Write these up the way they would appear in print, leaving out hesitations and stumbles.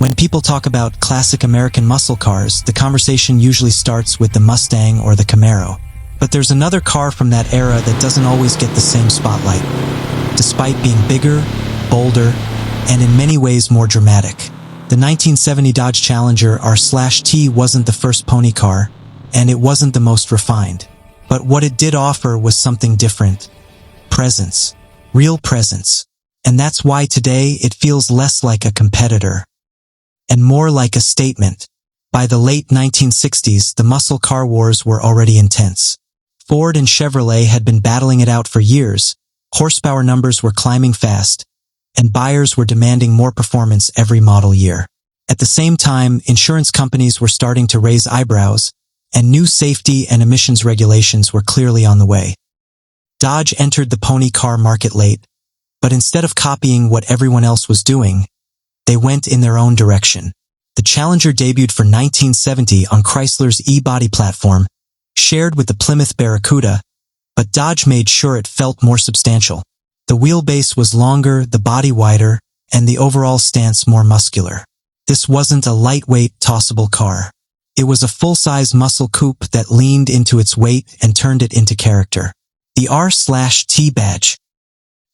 When people talk about classic American muscle cars, the conversation usually starts with the Mustang or the Camaro. But there's another car from that era that doesn't always get the same spotlight, despite being bigger, bolder, and in many ways more dramatic. The 1970 Dodge Challenger R/T wasn't the first pony car, and it wasn't the most refined. But what it did offer was something different. Presence. Real presence. And that's why today it feels less like a competitor and more like a statement. By the late 1960s, the muscle car wars were already intense. Ford and Chevrolet had been battling it out for years, horsepower numbers were climbing fast, and buyers were demanding more performance every model year. At the same time, insurance companies were starting to raise eyebrows, and new safety and emissions regulations were clearly on the way. Dodge entered the pony car market late, but instead of copying what everyone else was doing, they went in their own direction. The Challenger debuted for 1970 on Chrysler's E-Body platform, shared with the Plymouth Barracuda, but Dodge made sure it felt more substantial. The wheelbase was longer, the body wider, and the overall stance more muscular. This wasn't a lightweight, tossable car. It was a full-size muscle coupe that leaned into its weight and turned it into character. The R/T badge,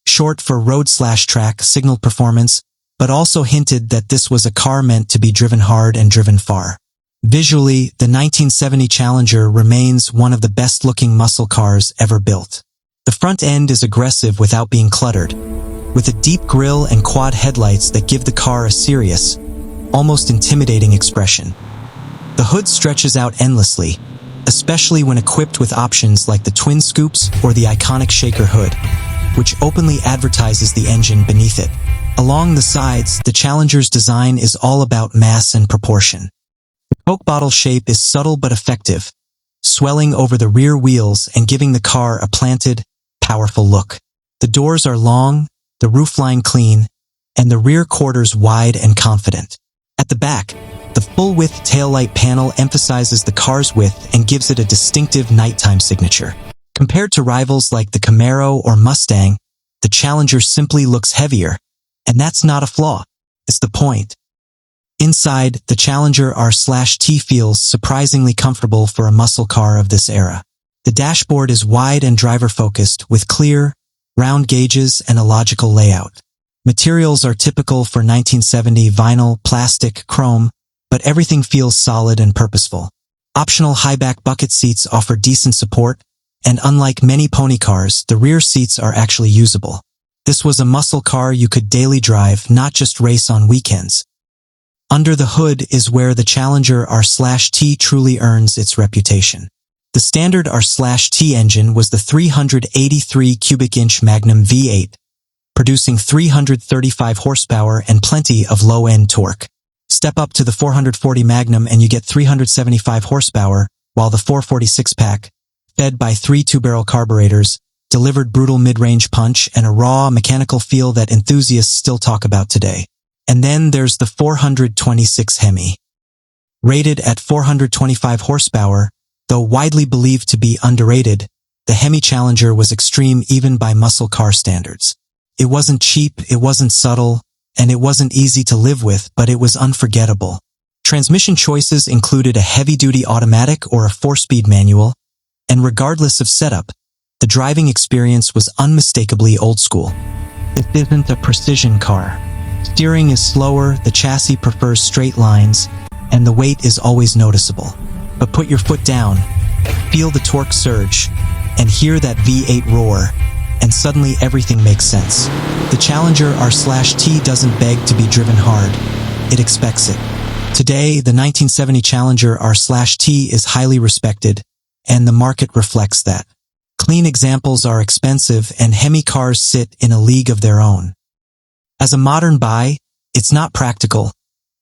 short for road/track, signaled performance, but also hinted that this was a car meant to be driven hard and driven far. Visually, the 1970 Challenger remains one of the best-looking muscle cars ever built. The front end is aggressive without being cluttered, with a deep grille and quad headlights that give the car a serious, almost intimidating expression. The hood stretches out endlessly, especially when equipped with options like the twin scoops or the iconic shaker hood, which openly advertises the engine beneath it. Along the sides, the Challenger's design is all about mass and proportion. The Coke bottle shape is subtle but effective, swelling over the rear wheels and giving the car a planted, powerful look. The doors are long, the roofline clean, and the rear quarters wide and confident. At the back, the full-width taillight panel emphasizes the car's width and gives it a distinctive nighttime signature. Compared to rivals like the Camaro or Mustang, the Challenger simply looks heavier, and that's not a flaw. It's the point. Inside, the Challenger R/T feels surprisingly comfortable for a muscle car of this era. The dashboard is wide and driver-focused, with clear, round gauges and a logical layout. Materials are typical for 1970 vinyl, plastic, chrome, but everything feels solid and purposeful. Optional high-back bucket seats offer decent support, and unlike many pony cars, the rear seats are actually usable. This was a muscle car you could daily drive, not just race on weekends. Under the hood is where the Challenger R/T truly earns its reputation. The standard R/T engine was the 383 cubic inch Magnum V8, producing 335 horsepower and plenty of low-end torque. Step up to the 440 Magnum and you get 375 horsepower, while the 446 pack, fed by 3 two-barrel carburetors, delivered brutal mid-range punch and a raw, mechanical feel that enthusiasts still talk about today. And then there's the 426 Hemi. Rated at 425 horsepower, though widely believed to be underrated, the Hemi Challenger was extreme even by muscle car standards. It wasn't cheap, it wasn't subtle, and it wasn't easy to live with, but it was unforgettable. Transmission choices included a heavy-duty automatic or a 4-speed manual, and regardless of setup, the driving experience was unmistakably old school. This isn't a precision car. Steering is slower, the chassis prefers straight lines, and the weight is always noticeable. But put your foot down, feel the torque surge, and hear that V8 roar, and suddenly everything makes sense. The Challenger R/T doesn't beg to be driven hard, it expects it. Today, the 1970 Challenger R/T is highly respected, and the market reflects that. Clean examples are expensive, and Hemi cars sit in a league of their own. As a modern buy, it's not practical,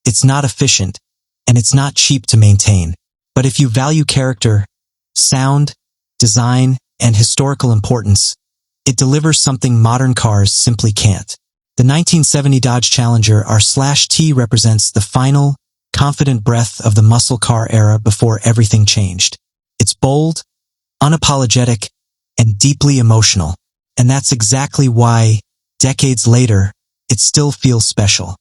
it's not efficient, and it's not cheap to maintain. But if you value character, sound, design, and historical importance, it delivers something modern cars simply can't. The 1970 Dodge Challenger R/T represents the final, confident breath of the muscle car era before everything changed. It's bold, unapologetic, and deeply emotional. And that's exactly why, decades later, it still feels special.